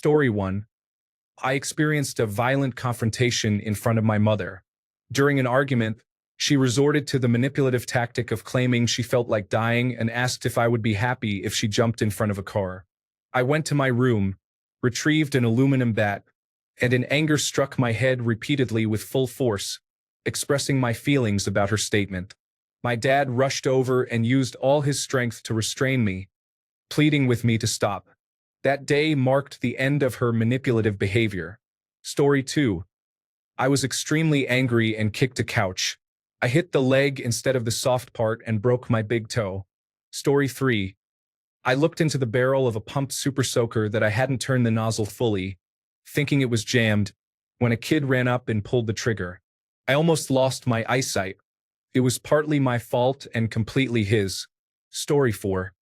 Story 1. I experienced a violent confrontation in front of my mother. During an argument, she resorted to the manipulative tactic of claiming she felt like dying and asked if I would be happy if she jumped in front of a car. I went to my room, retrieved an aluminum bat, and in anger struck my head repeatedly with full force, expressing my feelings about her statement. My dad rushed over and used all his strength to restrain me, pleading with me to stop. That day marked the end of her manipulative behavior. Story 2. I was extremely angry and kicked a couch. I hit the leg instead of the soft part and broke my big toe. Story 3. I looked into the barrel of a pumped super soaker that I hadn't turned the nozzle fully, thinking it was jammed, when a kid ran up and pulled the trigger. I almost lost my eyesight. It was partly my fault and completely his. Story 4.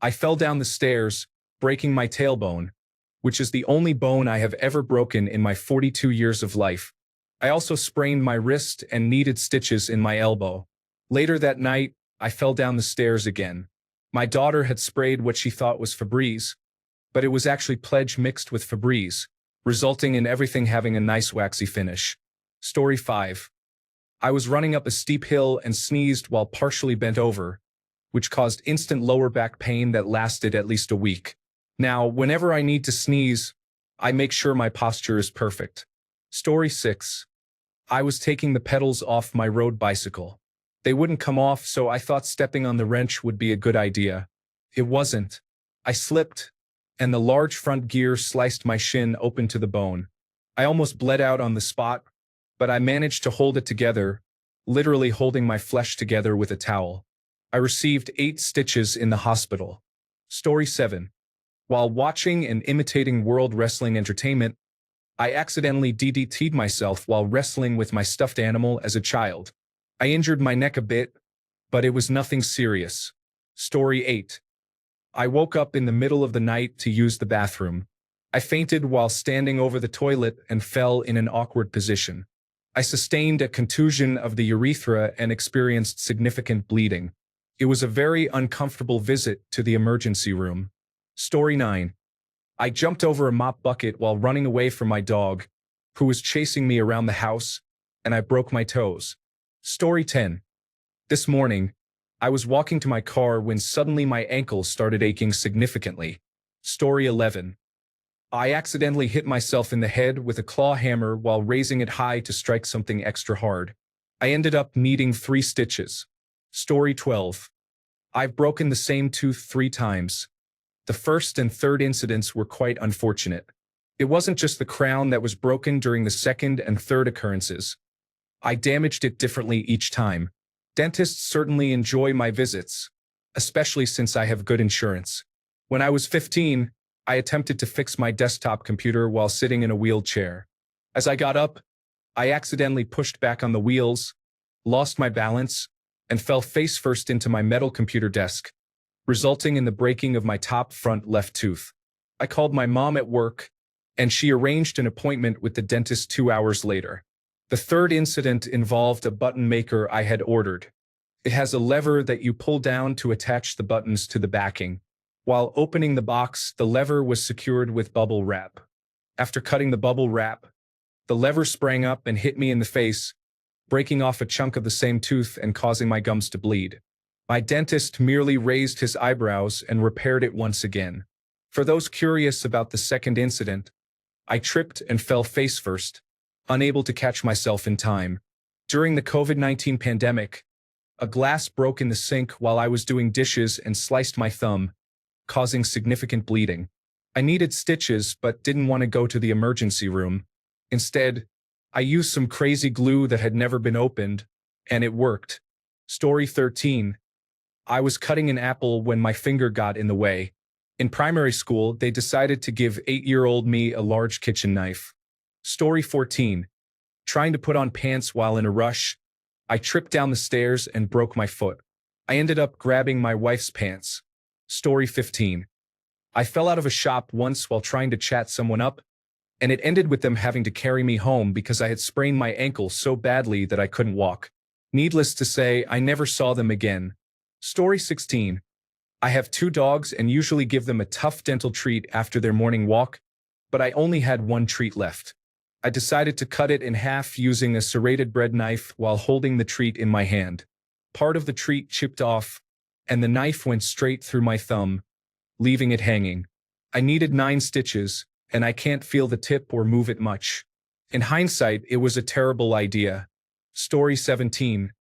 I fell down the stairs, breaking my tailbone, which is the only bone I have ever broken in my 42 years of life. I also sprained my wrist and needed stitches in my elbow. Later that night, I fell down the stairs again. My daughter had sprayed what she thought was Febreze, but it was actually Pledge mixed with Febreze, resulting in everything having a nice waxy finish. Story 5. I was running up a steep hill and sneezed while partially bent over, which caused instant lower back pain that lasted at least a week. Now, whenever I need to sneeze, I make sure my posture is perfect. Story 6. I was taking the pedals off my road bicycle. They wouldn't come off, so I thought stepping on the wrench would be a good idea. It wasn't. I slipped, and the large front gear sliced my shin open to the bone. I almost bled out on the spot, but I managed to hold it together, literally holding my flesh together with a towel. I received 8 stitches in the hospital. Story 7. While watching and imitating World Wrestling Entertainment, I accidentally DDT'd myself while wrestling with my stuffed animal as a child. I injured my neck a bit, but it was nothing serious. Story 8. I woke up in the middle of the night to use the bathroom. I fainted while standing over the toilet and fell in an awkward position. I sustained a contusion of the urethra and experienced significant bleeding. It was a very uncomfortable visit to the emergency room. Story 9. I jumped over a mop bucket while running away from my dog, who was chasing me around the house, and I broke my toes. Story 10. This morning, I was walking to my car when suddenly my ankle started aching significantly. Story 11. I accidentally hit myself in the head with a claw hammer while raising it high to strike something extra hard. I ended up needing 3 stitches. Story 12. I've broken the same tooth 3 times. The first and third incidents were quite unfortunate. It wasn't just the crown that was broken during the second and third occurrences. I damaged it differently each time. Dentists certainly enjoy my visits, especially since I have good insurance. When I was 15, I attempted to fix my desktop computer while sitting in a wheelchair. As I got up, I accidentally pushed back on the wheels, lost my balance, and fell face first into my metal computer desk, resulting in the breaking of my top front left tooth. I called my mom at work, and she arranged an appointment with the dentist 2 hours later. The third incident involved a button maker I had ordered. It has a lever that you pull down to attach the buttons to the backing. While opening the box, the lever was secured with bubble wrap. After cutting the bubble wrap, the lever sprang up and hit me in the face, breaking off a chunk of the same tooth and causing my gums to bleed. My dentist merely raised his eyebrows and repaired it once again. For those curious about the second incident, I tripped and fell face first, unable to catch myself in time. During the COVID-19 pandemic, a glass broke in the sink while I was doing dishes and sliced my thumb, causing significant bleeding. I needed stitches but didn't want to go to the emergency room. Instead, I used some crazy glue that had never been opened, and it worked. Story 13. I was cutting an apple when my finger got in the way. In primary school, they decided to give 8-year-old me a large kitchen knife. Story 14. Trying to put on pants while in a rush, I tripped down the stairs and broke my foot. I ended up grabbing my wife's pants. Story 15. I fell out of a shop once while trying to chat someone up, and it ended with them having to carry me home because I had sprained my ankle so badly that I couldn't walk. Needless to say, I never saw them again. Story 16. I have 2 dogs and usually give them a tough dental treat after their morning walk, but I only had one treat left. I decided to cut it in half using a serrated bread knife while holding the treat in my hand. Part of the treat chipped off, and the knife went straight through my thumb, leaving it hanging. I needed 9 stitches, and I can't feel the tip or move it much. In hindsight, it was a terrible idea. Story 17.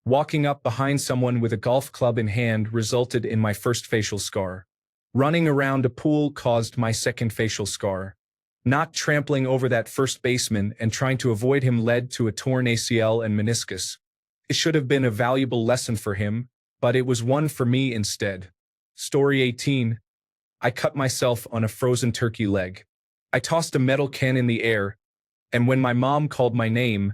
Walking up behind someone with a golf club in hand resulted in my first facial scar. Running around a pool caused my second facial scar. Not trampling over that first baseman and trying to avoid him led to a torn ACL and meniscus. It should have been a valuable lesson for him, but it was one for me instead. Story 18. I cut myself on a frozen turkey leg. I tossed a metal can in the air, and when my mom called my name,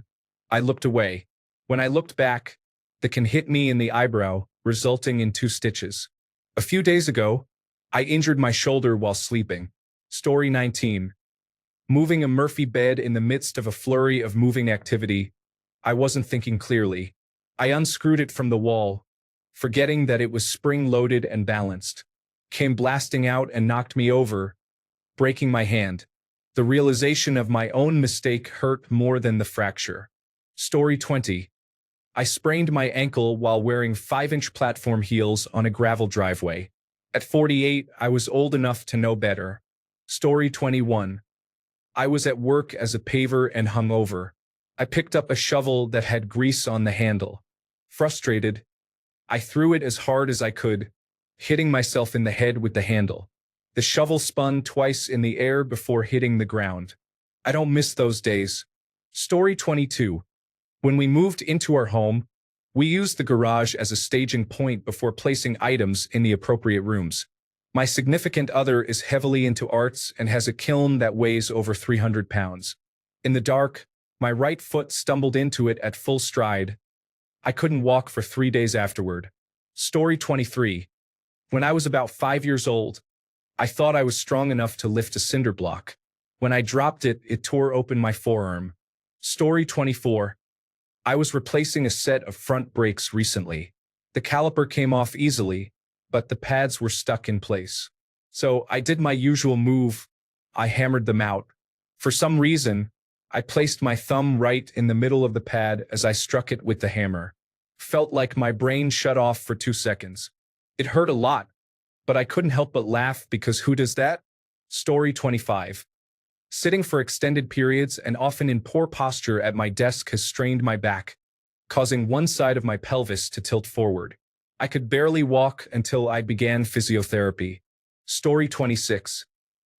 I looked away. When I looked back, the can hit me in the eyebrow, resulting in 2 stitches. A few days ago, I injured my shoulder while sleeping. Story 19. Moving a Murphy bed in the midst of a flurry of moving activity, I wasn't thinking clearly. I unscrewed it from the wall, forgetting that it was spring-loaded and balanced. Came blasting out and knocked me over, breaking my hand. The realization of my own mistake hurt more than the fracture. Story 20. I sprained my ankle while wearing 5-inch platform heels on a gravel driveway. At 48, I was old enough to know better. Story 21. I was at work as a paver and hungover. I picked up a shovel that had grease on the handle. Frustrated, I threw it as hard as I could, hitting myself in the head with the handle. The shovel spun twice in the air before hitting the ground. I don't miss those days. Story 22. When we moved into our home, we used the garage as a staging point before placing items in the appropriate rooms. My significant other is heavily into arts and has a kiln that weighs over 300 pounds. In the dark, my right foot stumbled into it at full stride. I couldn't walk for 3 days afterward. Story 23. When I was about 5 years old, I thought I was strong enough to lift a cinder block. When I dropped it, it tore open my forearm. Story 24. I was replacing a set of front brakes recently. The caliper came off easily, but the pads were stuck in place. So I did my usual move. I hammered them out. For some reason, I placed my thumb right in the middle of the pad as I struck it with the hammer. Felt like my brain shut off for 2 seconds. It hurt a lot, but I couldn't help but laugh because who does that? Story 25. Sitting for extended periods and often in poor posture at my desk has strained my back, causing one side of my pelvis to tilt forward. I could barely walk until I began physiotherapy. Story 26.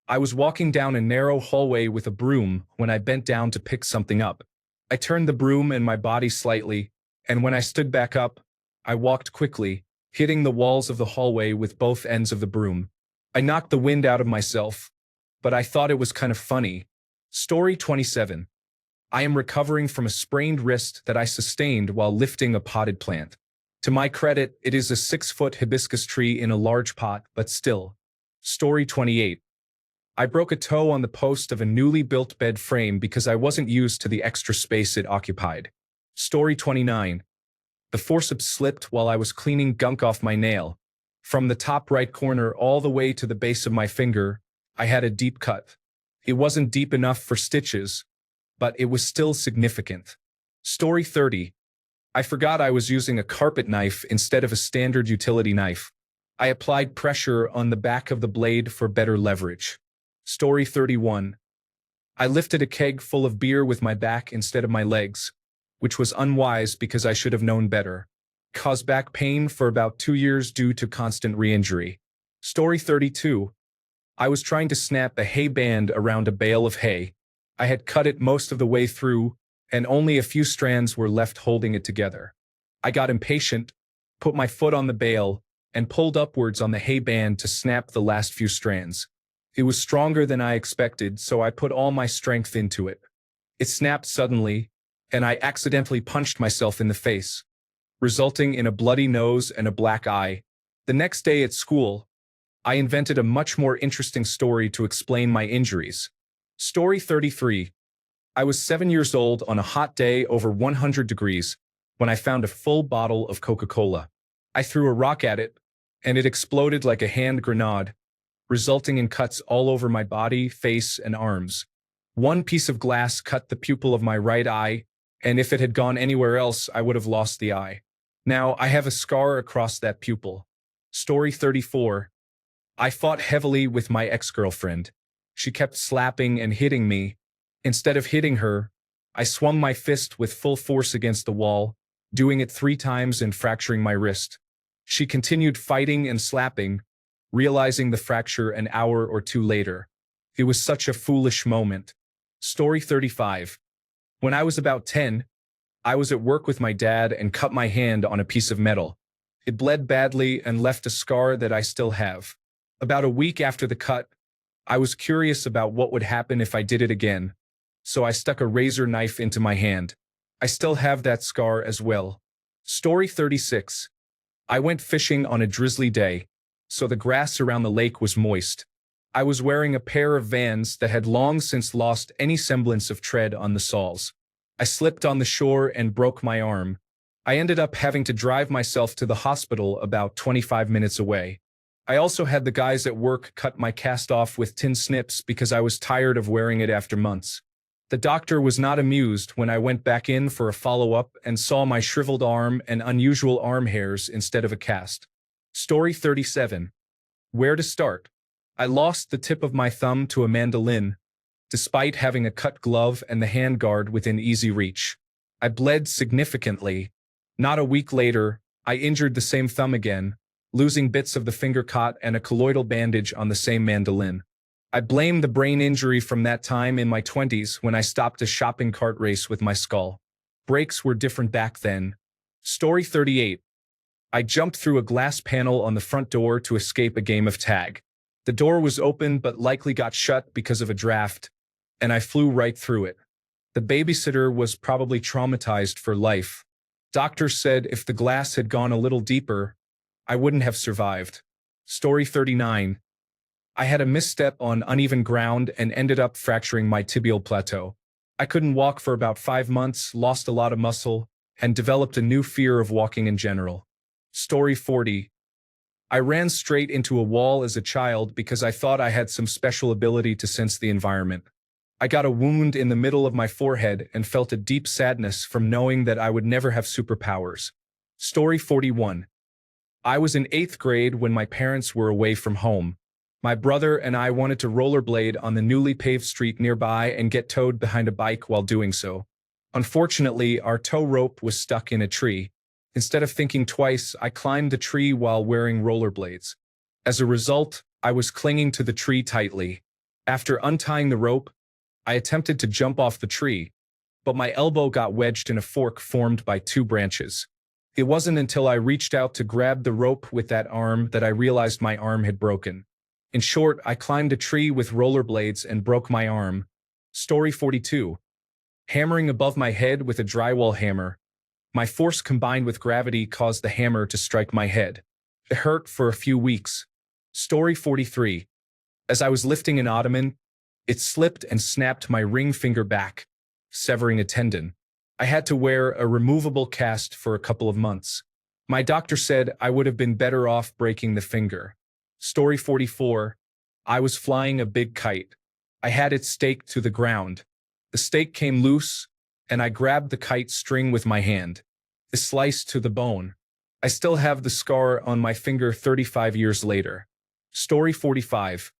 I was walking down a narrow hallway with a broom when I bent down to pick something up. I turned the broom and my body slightly, and when I stood back up, I walked quickly, hitting the walls of the hallway with both ends of the broom. I knocked the wind out of myself, but I thought it was kind of funny. Story 27. I am recovering from a sprained wrist that I sustained while lifting a potted plant. To my credit, it is a 6-foot hibiscus tree in a large pot, but still. Story 28. I broke a toe on the post of a newly built bed frame because I wasn't used to the extra space it occupied. Story 29. The forceps slipped while I was cleaning gunk off my nail. From the top right corner all the way to the base of my finger, I had a deep cut. It wasn't deep enough for stitches, but it was still significant. Story 30. I forgot I was using a carpet knife instead of a standard utility knife. I applied pressure on the back of the blade for better leverage. Story 31. I lifted a keg full of beer with my back instead of my legs, which was unwise because I should have known better. Caused back pain for about 2 years due to constant re-injury. Story 32. I was trying to snap a hay band around a bale of hay. I had cut it most of the way through, and only a few strands were left holding it together. I got impatient, put my foot on the bale, and pulled upwards on the hay band to snap the last few strands. It was stronger than I expected, so I put all my strength into it. It snapped suddenly, and I accidentally punched myself in the face, resulting in a bloody nose and a black eye. The next day at school, I invented a much more interesting story to explain my injuries. Story 33. I was 7 years old on a hot day over 100 degrees when I found a full bottle of Coca-Cola. I threw a rock at it, and it exploded like a hand grenade, resulting in cuts all over my body, face, and arms. One piece of glass cut the pupil of my right eye, and if it had gone anywhere else, I would have lost the eye. Now, I have a scar across that pupil. Story 34. I fought heavily with my ex-girlfriend. She kept slapping and hitting me. Instead of hitting her, I swung my fist with full force against the wall, doing it 3 times and fracturing my wrist. She continued fighting and slapping, realizing the fracture an hour or 2 later. It was such a foolish moment. Story 35. When I was about 10, I was at work with my dad and cut my hand on a piece of metal. It bled badly and left a scar that I still have. About a week after the cut, I was curious about what would happen if I did it again, so I stuck a razor knife into my hand. I still have that scar as well. Story 36. I went fishing on a drizzly day, so the grass around the lake was moist. I was wearing a pair of Vans that had long since lost any semblance of tread on the soles. I slipped on the shore and broke my arm. I ended up having to drive myself to the hospital about 25 minutes away. I also had the guys at work cut my cast off with tin snips because I was tired of wearing it after months. The doctor was not amused when I went back in for a follow-up and saw my shriveled arm and unusual arm hairs instead of a cast. Story 37. Where to start? I lost the tip of my thumb to a mandolin, despite having a cut glove and the handguard within easy reach. I bled significantly. Not a week later, I injured the same thumb again, losing bits of the finger cot and a colloidal bandage on the same mandolin. I blame the brain injury from that time in my 20s when I stopped a shopping cart race with my skull. Brakes were different back then. Story 38. I jumped through a glass panel on the front door to escape a game of tag. The door was open but likely got shut because of a draft, and I flew right through it. The babysitter was probably traumatized for life. Doctors said if the glass had gone a little deeper, I wouldn't have survived. Story 39. I had a misstep on uneven ground and ended up fracturing my tibial plateau. I couldn't walk for about 5 months, lost a lot of muscle, and developed a new fear of walking in general. Story 40. I ran straight into a wall as a child because I thought I had some special ability to sense the environment. I got a wound in the middle of my forehead and felt a deep sadness from knowing that I would never have superpowers. Story 41. I was in 8th grade when my parents were away from home. My brother and I wanted to rollerblade on the newly paved street nearby and get towed behind a bike while doing so. Unfortunately, our tow rope was stuck in a tree. Instead of thinking twice, I climbed the tree while wearing rollerblades. As a result, I was clinging to the tree tightly. After untying the rope, I attempted to jump off the tree, but my elbow got wedged in a fork formed by 2 branches. It wasn't until I reached out to grab the rope with that arm that I realized my arm had broken. In short, I climbed a tree with rollerblades and broke my arm. Story 42. Hammering above my head with a drywall hammer. My force combined with gravity caused the hammer to strike my head. It hurt for a few weeks. Story 43. As I was lifting an ottoman, it slipped and snapped my ring finger back, severing a tendon. I had to wear a removable cast for a couple of months. My doctor said I would have been better off breaking the finger. Story 44. I was flying a big kite. I had it staked to the ground. The stake came loose, and I grabbed the kite string with my hand. It sliced to the bone. I still have the scar on my finger 35 years later. Story 45.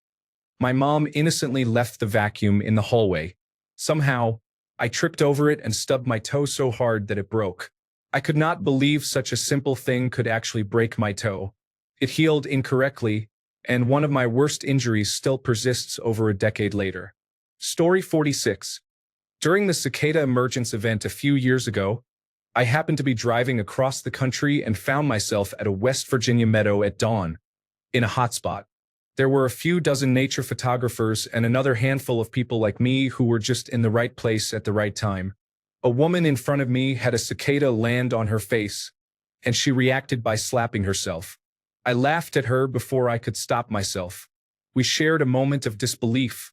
My mom innocently left the vacuum in the hallway. Somehow, I tripped over it and stubbed my toe so hard that it broke. I could not believe such a simple thing could actually break my toe. It healed incorrectly, and one of my worst injuries still persists over a decade later. Story 46. During the cicada emergence event a few years ago, I happened to be driving across the country and found myself at a West Virginia meadow at dawn, in a hotspot. There were a few dozen nature photographers and another handful of people like me who were just in the right place at the right time. A woman in front of me had a cicada land on her face, and she reacted by slapping herself. I laughed at her before I could stop myself. We shared a moment of disbelief,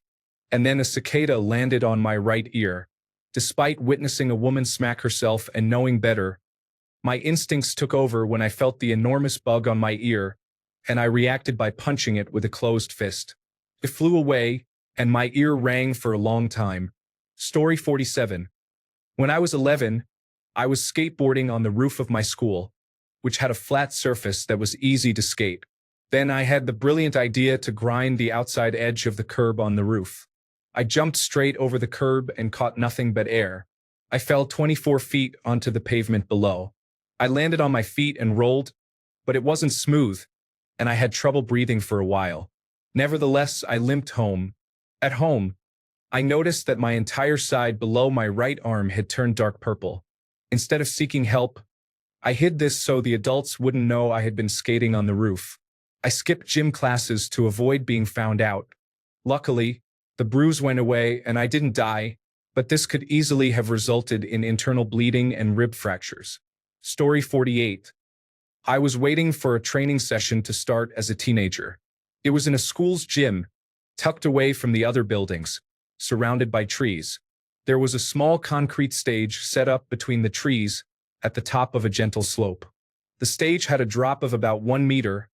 and then a cicada landed on my right ear. Despite witnessing a woman smack herself and knowing better, my instincts took over when I felt the enormous bug on my ear, and I reacted by punching it with a closed fist. It flew away, and my ear rang for a long time. Story 47. When I was 11, I was skateboarding on the roof of my school, which had a flat surface that was easy to skate. Then I had the brilliant idea to grind the outside edge of the curb on the roof. I jumped straight over the curb and caught nothing but air. I fell 24 feet onto the pavement below. I landed on my feet and rolled, but it wasn't smooth, and I had trouble breathing for a while. Nevertheless, I limped home. At home, I noticed that my entire side below my right arm had turned dark purple. Instead of seeking help, I hid this so the adults wouldn't know I had been skating on the roof. I skipped gym classes to avoid being found out. Luckily, the bruise went away and I didn't die, but this could easily have resulted in internal bleeding and rib fractures. Story 48. I was waiting for a training session to start as a teenager. It was in a school's gym, tucked away from the other buildings, surrounded by trees. There was a small concrete stage set up between the trees at the top of a gentle slope. The stage had a drop of about 1 meter,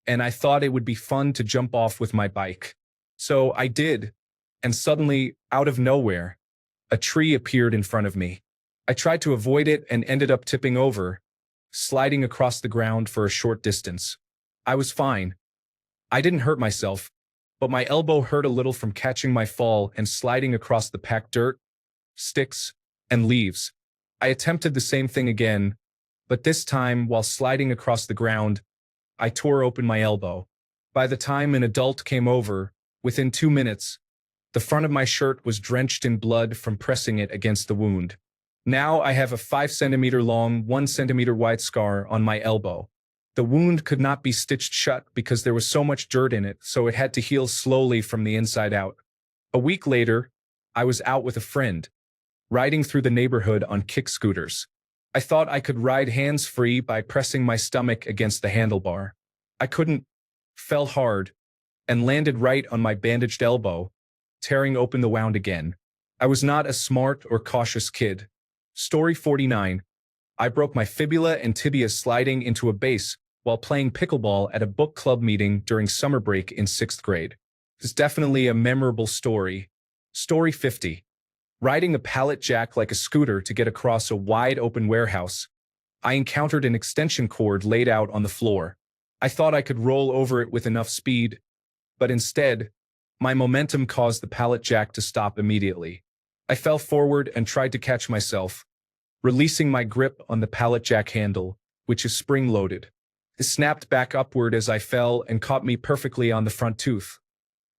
and I thought it would be fun to jump off with my bike. So I did, and suddenly, out of nowhere, a tree appeared in front of me. I tried to avoid it and ended up tipping over, sliding across the ground for a short distance. I was fine. I didn't hurt myself, but my elbow hurt a little from catching my fall and sliding across the packed dirt, sticks, and leaves. I attempted the same thing again, but this time, while sliding across the ground, I tore open my elbow. By the time an adult came over, within 2 minutes, the front of my shirt was drenched in blood from pressing it against the wound. Now I have a 5-centimeter long, 1-centimeter wide scar on my elbow. The wound could not be stitched shut because there was so much dirt in it, so it had to heal slowly from the inside out. A week later, I was out with a friend, riding through the neighborhood on kick scooters. I thought I could ride hands-free by pressing my stomach against the handlebar. I couldn't, fell hard, and landed right on my bandaged elbow, tearing open the wound again. I was not a smart or cautious kid. Story 49. I broke my fibula and tibia sliding into a base while playing pickleball at a book club meeting during summer break in 6th grade. It's definitely a memorable story. Story 50. Riding a pallet jack like a scooter to get across a wide-open warehouse, I encountered an extension cord laid out on the floor. I thought I could roll over it with enough speed, but instead, my momentum caused the pallet jack to stop immediately. I fell forward and tried to catch myself, releasing my grip on the pallet jack handle, which is spring-loaded. It snapped back upward as I fell and caught me perfectly on the front tooth,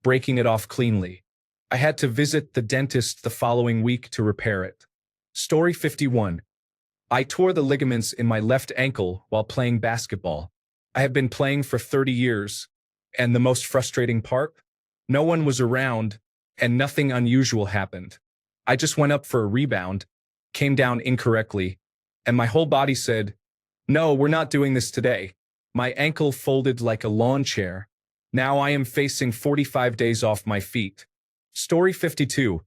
breaking it off cleanly. I had to visit the dentist the following week to repair it. Story 51. I tore the ligaments in my left ankle while playing basketball. I have been playing for 30 years, and the most frustrating part? No one was around, and nothing unusual happened. I just went up for a rebound, came down incorrectly, and my whole body said, "No, we're not doing this today." My ankle folded like a lawn chair. Now I am facing 45 days off my feet. Story 52.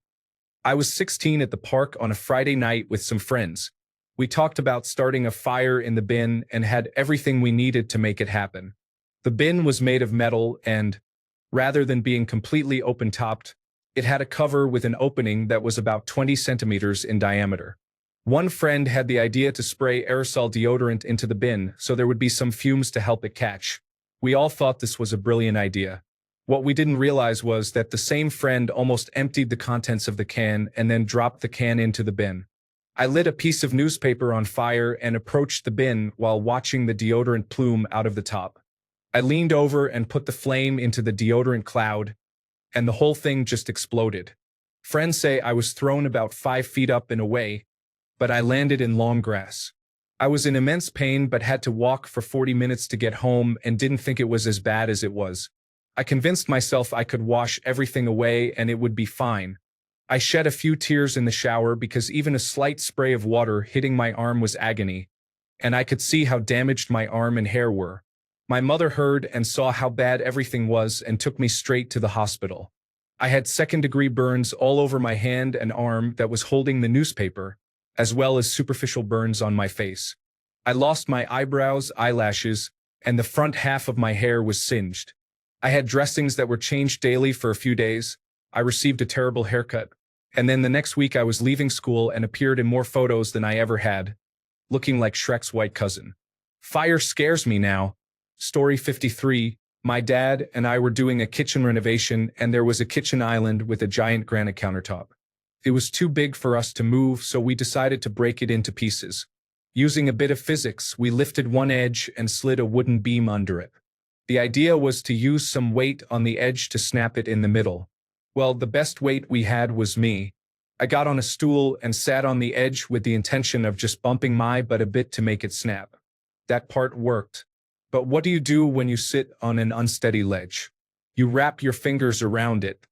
I was 16 at the park on a Friday night with some friends. We talked about starting a fire in the bin and had everything we needed to make it happen. The bin was made of metal and, rather than being completely open-topped, it had a cover with an opening that was about 20 centimeters in diameter. One friend had the idea to spray aerosol deodorant into the bin so there would be some fumes to help it catch. We all thought this was a brilliant idea. What we didn't realize was that the same friend almost emptied the contents of the can and then dropped the can into the bin. I lit a piece of newspaper on fire and approached the bin while watching the deodorant plume out of the top. I leaned over and put the flame into the deodorant cloud, and the whole thing just exploded. Friends say I was thrown about 5 feet up and away, but I landed in long grass. I was in immense pain but had to walk for 40 minutes to get home and didn't think it was as bad as it was. I convinced myself I could wash everything away and it would be fine. I shed a few tears in the shower because even a slight spray of water hitting my arm was agony, and I could see how damaged my arm and hair were. My mother heard and saw how bad everything was and took me straight to the hospital. I had second-degree burns all over my hand and arm that was holding the newspaper, as well as superficial burns on my face. I lost my eyebrows, eyelashes, and the front half of my hair was singed. I had dressings that were changed daily for a few days. I received a terrible haircut. And then the next week I was leaving school and appeared in more photos than I ever had, looking like Shrek's white cousin. Fire scares me now. Story 53. My dad and I were doing a kitchen renovation, and there was a kitchen island with a giant granite countertop. It was too big for us to move, so we decided to break it into pieces. Using a bit of physics, we lifted one edge and slid a wooden beam under it. The idea was to use some weight on the edge to snap it in the middle. Well, the best weight we had was me. I got on a stool and sat on the edge with the intention of just bumping my butt a bit to make it snap. That part worked. But what do you do when you sit on an unsteady ledge? You wrap your fingers around it.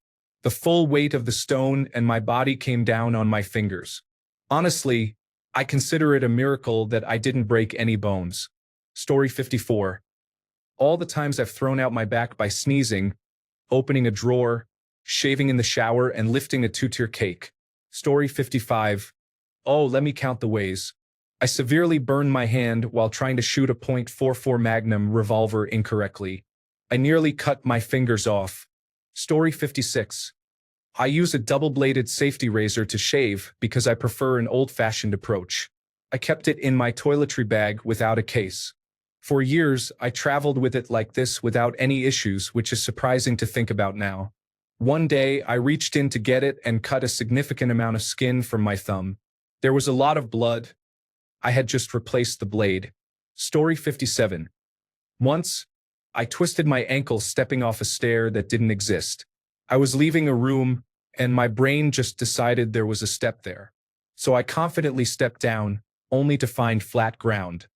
The full weight of the stone and my body came down on my fingers. Honestly, I consider it a miracle that I didn't break any bones. Story 54. All the times I've thrown out my back by sneezing, opening a drawer, shaving in the shower, and lifting a two-tier cake. Story 55. Oh, let me count the ways. I severely burned my hand while trying to shoot a .44 Magnum revolver incorrectly. I nearly cut my fingers off. Story 56. I use a double-bladed safety razor to shave because I prefer an old-fashioned approach. I kept it in my toiletry bag without a case. For years, I traveled with it like this without any issues, which is surprising to think about now. One day, I reached in to get it and cut a significant amount of skin from my thumb. There was a lot of blood. I had just replaced the blade. Story 57. Once, I twisted my ankle stepping off a stair that didn't exist. I was leaving a room, and my brain just decided there was a step there. So I confidently stepped down, only to find flat ground.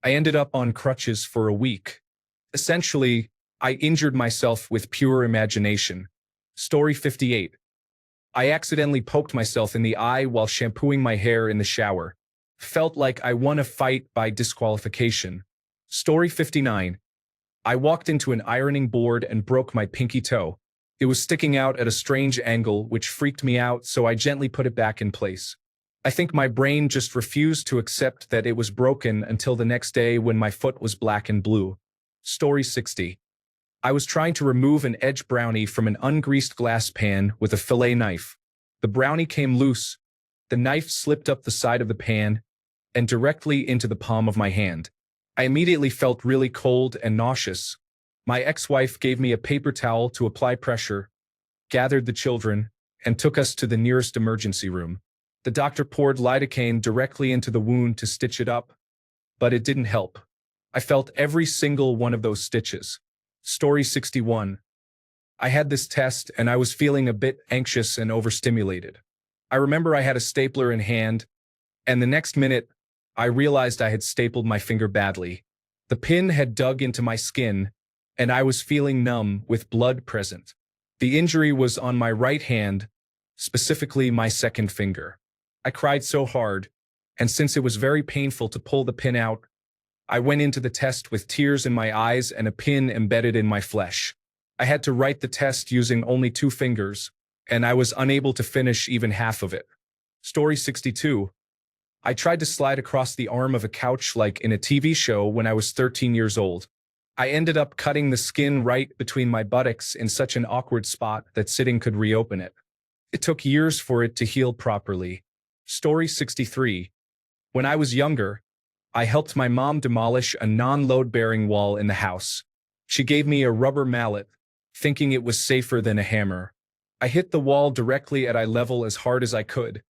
I ended up on crutches for a week. Essentially, I injured myself with pure imagination. Story 58. I accidentally poked myself in the eye while shampooing my hair in the shower. Felt like I won a fight by disqualification. Story 59. I walked into an ironing board and broke my pinky toe. It was sticking out at a strange angle, which freaked me out, so I gently put it back in place. I think my brain just refused to accept that it was broken until the next day when my foot was black and blue. Story 60. I was trying to remove an edge brownie from an ungreased glass pan with a fillet knife. The brownie came loose. The knife slipped up the side of the pan and directly into the palm of my hand. I immediately felt really cold and nauseous. My ex-wife gave me a paper towel to apply pressure, gathered the children, and took us to the nearest emergency room. The doctor poured lidocaine directly into the wound to stitch it up, but it didn't help. I felt every single one of those stitches. Story 61. I had this test and I was feeling a bit anxious and overstimulated. I remember I had a stapler in hand, and the next minute, I realized I had stapled my finger badly. The pin had dug into my skin, and I was feeling numb with blood present. The injury was on my right hand, specifically my second finger. I cried so hard, and since it was very painful to pull the pin out, I went into the test with tears in my eyes and a pin embedded in my flesh. I had to write the test using only 2 fingers, and I was unable to finish even half of it. Story 62. I tried to slide across the arm of a couch like in a TV show when I was 13 years old. I ended up cutting the skin right between my buttocks in such an awkward spot that sitting could reopen it. It took years for it to heal properly. Story 63. When I was younger, I helped my mom demolish a non-load-bearing wall in the house. She gave me a rubber mallet, thinking it was safer than a hammer. I hit the wall directly at eye level as hard as I could,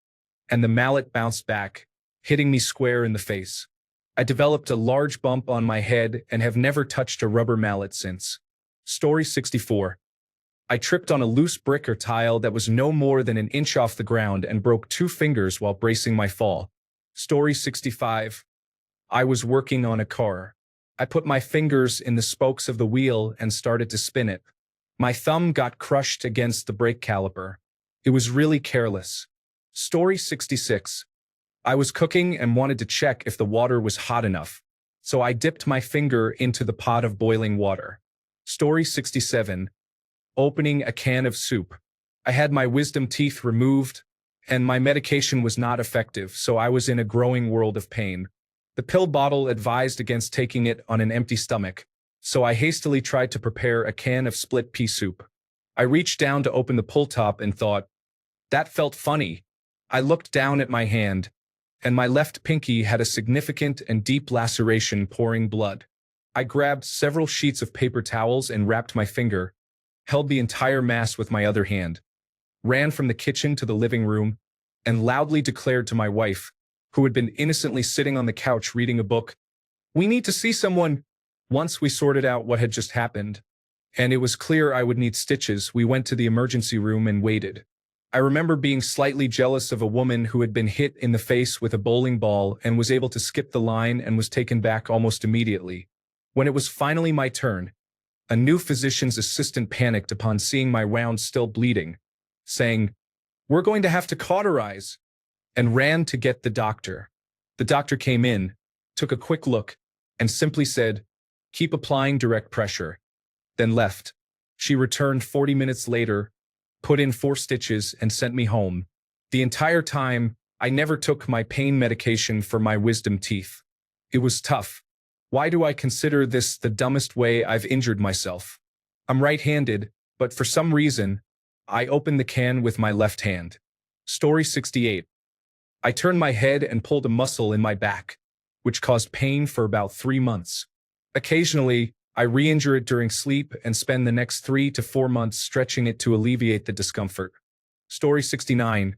and the mallet bounced back, hitting me square in the face. I developed a large bump on my head and have never touched a rubber mallet since. Story 64. I tripped on a loose brick or tile that was no more than an inch off the ground and broke 2 fingers while bracing my fall. Story 65. I was working on a car. I put my fingers in the spokes of the wheel and started to spin it. My thumb got crushed against the brake caliper. It was really careless. Story 66. I was cooking and wanted to check if the water was hot enough, so I dipped my finger into the pot of boiling water. Story 67. Opening a can of soup. I had my wisdom teeth removed, and my medication was not effective, so I was in a growing world of pain. The pill bottle advised against taking it on an empty stomach, so I hastily tried to prepare a can of split pea soup. I reached down to open the pull top and thought, that felt funny. I looked down at my hand, and my left pinky had a significant and deep laceration pouring blood. I grabbed several sheets of paper towels and wrapped my finger, held the entire mass with my other hand, ran from the kitchen to the living room, and loudly declared to my wife, who had been innocently sitting on the couch reading a book, "We need to see someone." Once we sorted out what had just happened, and it was clear I would need stitches, we went to the emergency room and waited. I remember being slightly jealous of a woman who had been hit in the face with a bowling ball and was able to skip the line and was taken back almost immediately. When it was finally my turn, a new physician's assistant panicked upon seeing my wound still bleeding, saying, "We're going to have to cauterize," and ran to get the doctor. The doctor came in, took a quick look, and simply said, "Keep applying direct pressure," then left. She returned 40 minutes later, put in 4 stitches, and sent me home. The entire time, I never took my pain medication for my wisdom teeth. It was tough. Why do I consider this the dumbest way I've injured myself? I'm right-handed, but for some reason, I opened the can with my left hand. Story 68. I turned my head and pulled a muscle in my back, which caused pain for about 3 months. Occasionally, I re-injure it during sleep and spend the next 3 to 4 months stretching it to alleviate the discomfort. Story 69.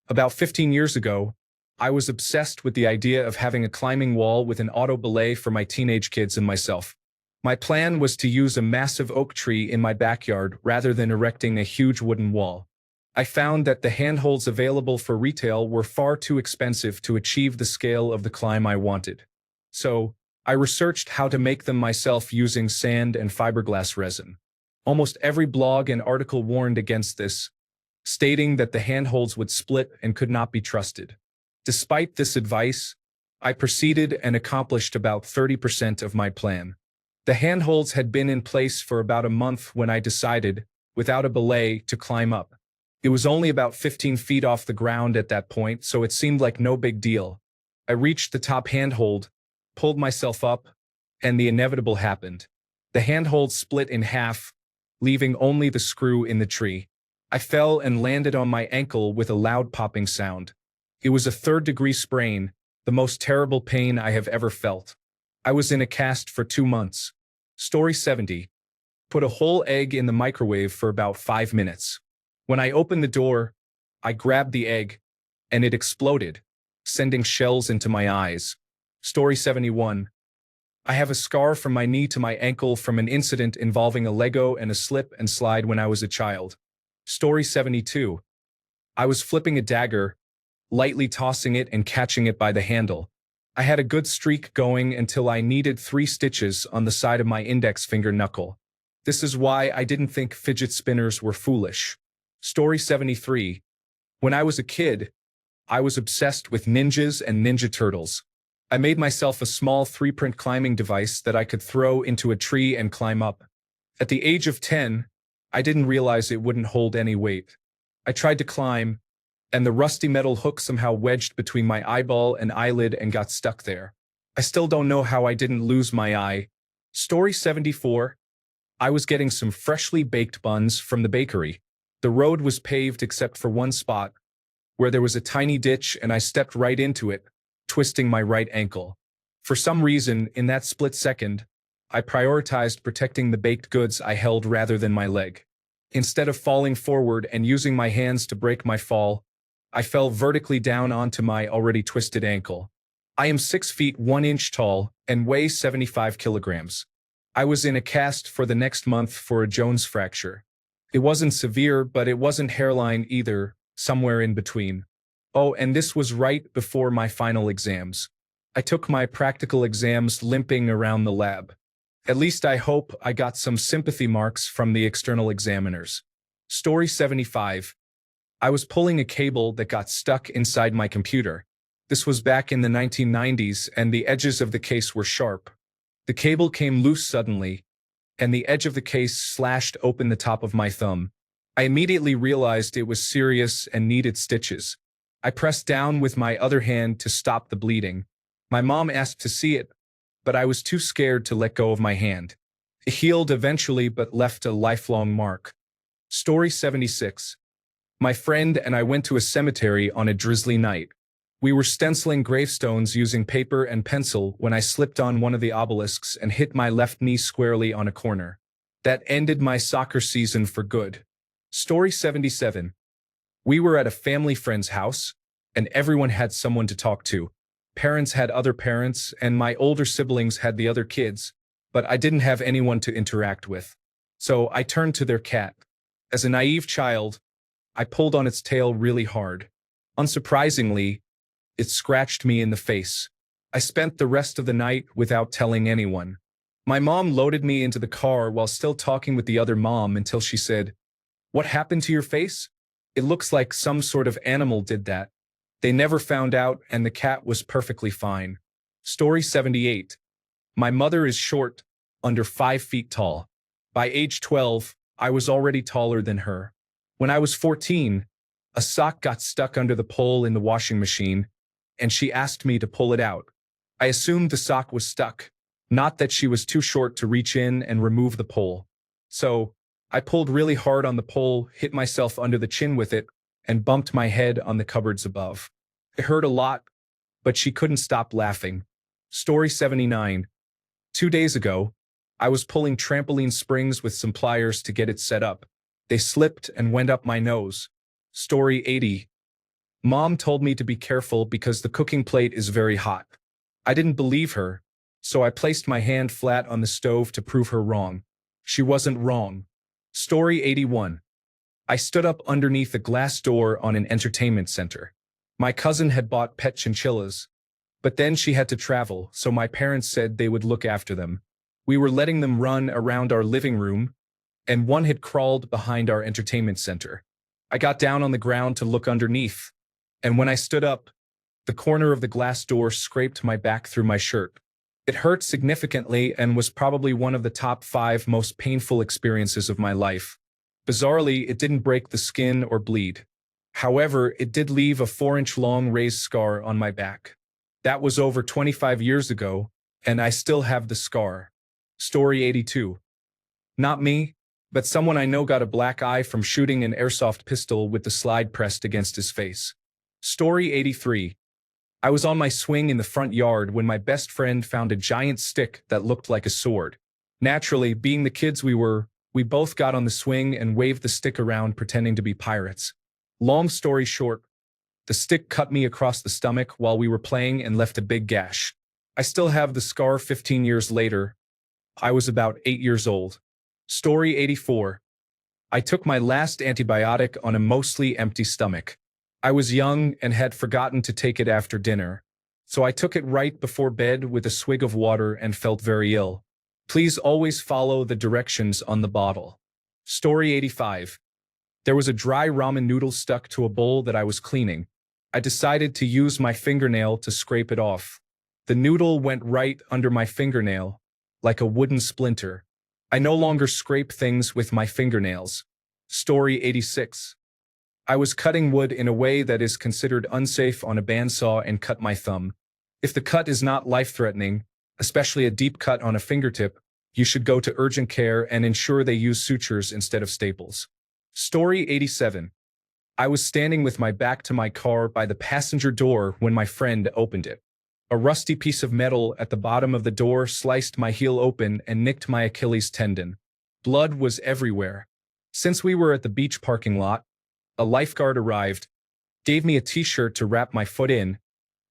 About 15 years ago, I was obsessed with the idea of having a climbing wall with an auto belay for my teenage kids and myself. My plan was to use a massive oak tree in my backyard rather than erecting a huge wooden wall. I found that the handholds available for retail were far too expensive to achieve the scale of the climb I wanted. So, I researched how to make them myself using sand and fiberglass resin. Almost every blog and article warned against this, stating that the handholds would split and could not be trusted. Despite this advice, I proceeded and accomplished about 30% of my plan. The handholds had been in place for about a month when I decided, without a belay, to climb up. It was only about 15 feet off the ground at that point, so it seemed like no big deal. I reached the top handhold, pulled myself up, and the inevitable happened. The handhold split in half, leaving only the screw in the tree. I fell and landed on my ankle with a loud popping sound. It was a 3rd-degree sprain, the most terrible pain I have ever felt. I was in a cast for 2 months. Story 70. Put a whole egg in the microwave for about 5 minutes. When I opened the door, I grabbed the egg, and it exploded, sending shells into my eyes. Story 71. I have a scar from my knee to my ankle from an incident involving a Lego and a slip and slide when I was a child. Story 72. I was flipping a dagger, lightly tossing it and catching it by the handle. I had a good streak going until I needed 3 stitches on the side of my index finger knuckle. This is why I didn't think fidget spinners were foolish. Story 73. When I was a kid, I was obsessed with ninjas and Ninja Turtles. I made myself a small 3-print climbing device that I could throw into a tree and climb up. At the age of 10, I didn't realize it wouldn't hold any weight. I tried to climb, and the rusty metal hook somehow wedged between my eyeball and eyelid and got stuck there. I still don't know how I didn't lose my eye. Story 74. I was getting some freshly baked buns from the bakery. The road was paved except for one spot, where there was a tiny ditch, and I stepped right into it, twisting my right ankle. For some reason, in that split second, I prioritized protecting the baked goods I held rather than my leg. Instead of falling forward and using my hands to break my fall, I fell vertically down onto my already twisted ankle. I am 6 feet 1 inch tall and weigh 75 kilograms. I was in a cast for the next month for a Jones fracture. It wasn't severe, but it wasn't hairline either, somewhere in between. Oh, and this was right before my final exams. I took my practical exams limping around the lab. At least I hope I got some sympathy marks from the external examiners. Story 75. I was pulling a cable that got stuck inside my computer. This was back in the 1990s, and the edges of the case were sharp. The cable came loose suddenly, and the edge of the case slashed open the top of my thumb. I immediately realized it was serious and needed stitches. I pressed down with my other hand to stop the bleeding. My mom asked to see it, but I was too scared to let go of my hand. It healed eventually but left a lifelong mark. Story 76. My friend and I went to a cemetery on a drizzly night. We were stenciling gravestones using paper and pencil when I slipped on one of the obelisks and hit my left knee squarely on a corner. That ended my soccer season for good. Story 77. We were at a family friend's house, and everyone had someone to talk to. Parents had other parents, and my older siblings had the other kids, but I didn't have anyone to interact with. So I turned to their cat. As a naive child, I pulled on its tail really hard. Unsurprisingly, it scratched me in the face. I spent the rest of the night without telling anyone. My mom loaded me into the car while still talking with the other mom until she said, "What happened to your face? It looks like some sort of animal did that." They never found out, and the cat was perfectly fine. Story 78. My mother is short, under 5 feet tall. By age 12, I was already taller than her. When I was 14, a sock got stuck under the pole in the washing machine, and she asked me to pull it out. I assumed the sock was stuck, not that she was too short to reach in and remove the pole. So, I pulled really hard on the pole, hit myself under the chin with it, and bumped my head on the cupboards above. It hurt a lot, but she couldn't stop laughing. Story 79. 2 days ago, I was pulling trampoline springs with some pliers to get it set up. They slipped and went up my nose. Story 80. Mom told me to be careful because the cooking plate is very hot. I didn't believe her, so I placed my hand flat on the stove to prove her wrong. She wasn't wrong. Story 81. I stood up underneath a glass door on an entertainment center. My cousin had bought pet chinchillas, but then she had to travel, so my parents said they would look after them. We were letting them run around our living room, and one had crawled behind our entertainment center. I got down on the ground to look underneath, and when I stood up, the corner of the glass door scraped my back through my shirt. It hurt significantly and was probably one of the top 5 most painful experiences of my life. Bizarrely, it didn't break the skin or bleed. However, it did leave a 4-inch-long raised scar on my back. That was over 25 years ago, and I still have the scar. Story 82. Not me, but someone I know got a black eye from shooting an airsoft pistol with the slide pressed against his face. Story 83. I was on my swing in the front yard when my best friend found a giant stick that looked like a sword. Naturally, being the kids we were, we both got on the swing and waved the stick around pretending to be pirates. Long story short, the stick cut me across the stomach while we were playing and left a big gash. I still have the scar 15 years later. I was about 8 years old. Story 84. I took my last antibiotic on a mostly empty stomach. I was young and had forgotten to take it after dinner, so I took it right before bed with a swig of water and felt very ill. Please always follow the directions on the bottle. Story 85. There was a dry ramen noodle stuck to a bowl that I was cleaning. I decided to use my fingernail to scrape it off. The noodle went right under my fingernail, like a wooden splinter. I no longer scrape things with my fingernails. Story 86. I was cutting wood in a way that is considered unsafe on a bandsaw and cut my thumb. If the cut is not life-threatening, especially a deep cut on a fingertip, you should go to urgent care and ensure they use sutures instead of staples. Story 87. I was standing with my back to my car by the passenger door when my friend opened it. A rusty piece of metal at the bottom of the door sliced my heel open and nicked my Achilles tendon. Blood was everywhere. Since we were at the beach parking lot, a lifeguard arrived, gave me a t-shirt to wrap my foot in,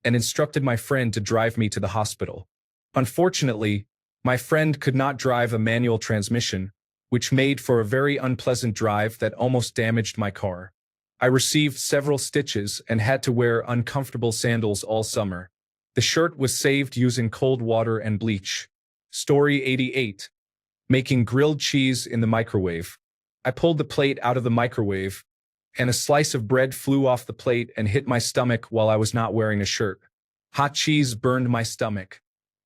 and instructed my friend to drive me to the hospital. Unfortunately, my friend could not drive a manual transmission, which made for a very unpleasant drive that almost damaged my car. I received several stitches and had to wear uncomfortable sandals all summer. The shirt was saved using cold water and bleach. Story 88. Making grilled cheese in the microwave. I pulled the plate out of the microwave, and a slice of bread flew off the plate and hit my stomach while I was not wearing a shirt. Hot cheese burned my stomach.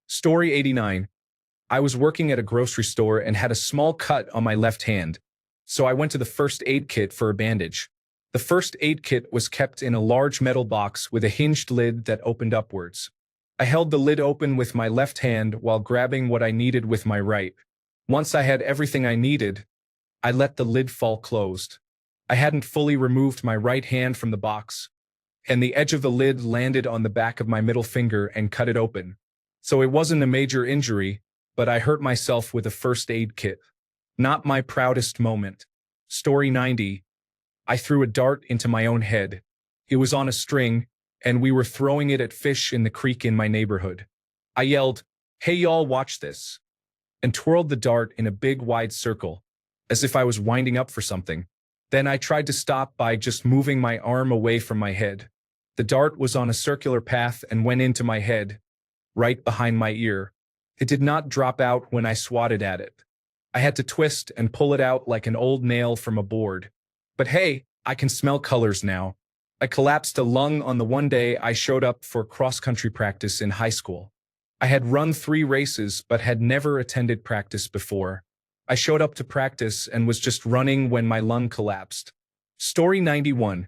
Story 89. I was working at a grocery store and had a small cut on my left hand, so I went to the first aid kit for a bandage. The first aid kit was kept in a large metal box with a hinged lid that opened upwards. I held the lid open with my left hand while grabbing what I needed with my right. Once I had everything I needed, I let the lid fall closed. I hadn't fully removed my right hand from the box, and the edge of the lid landed on the back of my middle finger and cut it open. So it wasn't a major injury, but I hurt myself with a first aid kit. Not my proudest moment. Story 90. I threw a dart into my own head. It was on a string, and we were throwing it at fish in the creek in my neighborhood. I yelled, "Hey y'all, watch this," and twirled the dart in a big wide circle, as if I was winding up for something. Then I tried to stop by just moving my arm away from my head. The dart was on a circular path and went into my head, right behind my ear. It did not drop out when I swatted at it. I had to twist and pull it out like an old nail from a board. But hey, I can smell colors now. I collapsed a lung on the one day I showed up for cross-country practice in high school. I had run 3 races but had never attended practice before. I showed up to practice and was just running when my lung collapsed. Story 91.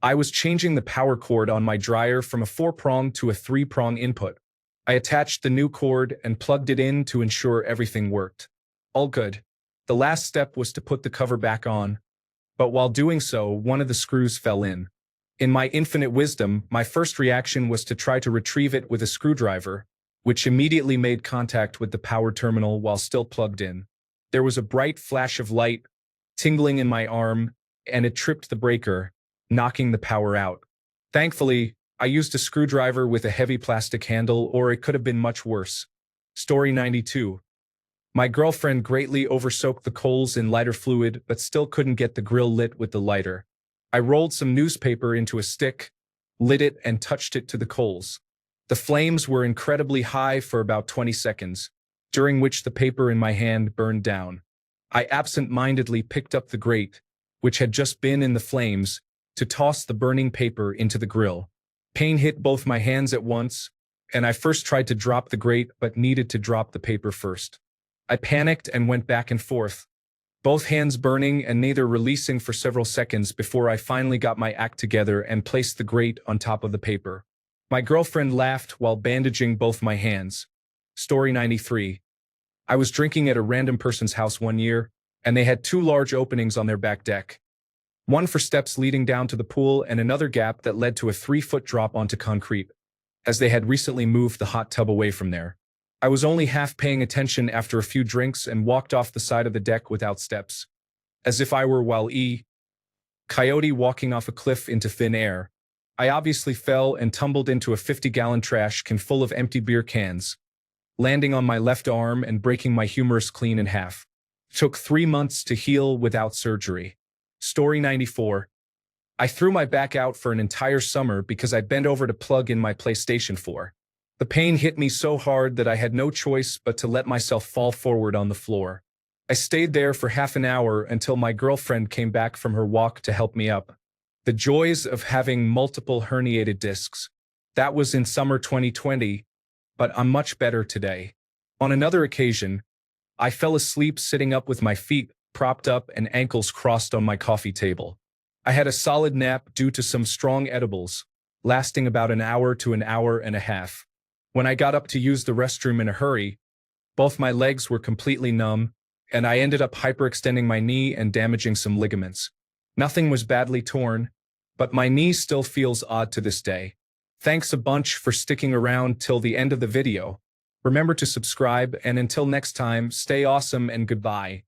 I was changing the power cord on my dryer from a 4-prong to a 3-prong input. I attached the new cord and plugged it in to ensure everything worked. All good. The last step was to put the cover back on, but while doing so, one of the screws fell in. In my infinite wisdom, my first reaction was to try to retrieve it with a screwdriver, which immediately made contact with the power terminal while still plugged in. There was a bright flash of light, tingling in my arm, and it tripped the breaker, knocking the power out. Thankfully, I used a screwdriver with a heavy plastic handle, or it could have been much worse. Story 92. My girlfriend greatly oversoaked the coals in lighter fluid but still couldn't get the grill lit with the lighter. I rolled some newspaper into a stick, lit it, and touched it to the coals. The flames were incredibly high for about 20 seconds, during which the paper in my hand burned down. I absent-mindedly picked up the grate, which had just been in the flames, to toss the burning paper into the grill. Pain hit both my hands at once, and I first tried to drop the grate but needed to drop the paper first. I panicked and went back and forth, both hands burning and neither releasing for several seconds before I finally got my act together and placed the grate on top of the paper. My girlfriend laughed while bandaging both my hands. Story 93. I was drinking at a random person's house one year, and they had 2 large openings on their back deck. One for steps leading down to the pool and another gap that led to a 3-foot drop onto concrete, as they had recently moved the hot tub away from there. I was only half paying attention after a few drinks and walked off the side of the deck without steps, as if I were Wile E. Coyote walking off a cliff into thin air. I obviously fell and tumbled into a 50-gallon trash can full of empty beer cans, landing on my left arm and breaking my humerus clean in half. Took 3 months to heal without surgery. Story 94. I threw my back out for an entire summer because I bent over to plug in my PlayStation 4. The pain hit me so hard that I had no choice but to let myself fall forward on the floor. I stayed there for half an hour until my girlfriend came back from her walk to help me up. The joys of having multiple herniated discs. That was in summer 2020, but I'm much better today. On another occasion, I fell asleep sitting up with my feet propped up and ankles crossed on my coffee table. I had a solid nap due to some strong edibles, lasting about an hour to an hour and a half. When I got up to use the restroom in a hurry, both my legs were completely numb, and I ended up hyperextending my knee and damaging some ligaments. Nothing was badly torn, but my knee still feels odd to this day. Thanks a bunch for sticking around till the end of the video. Remember to subscribe, and until next time, stay awesome and goodbye.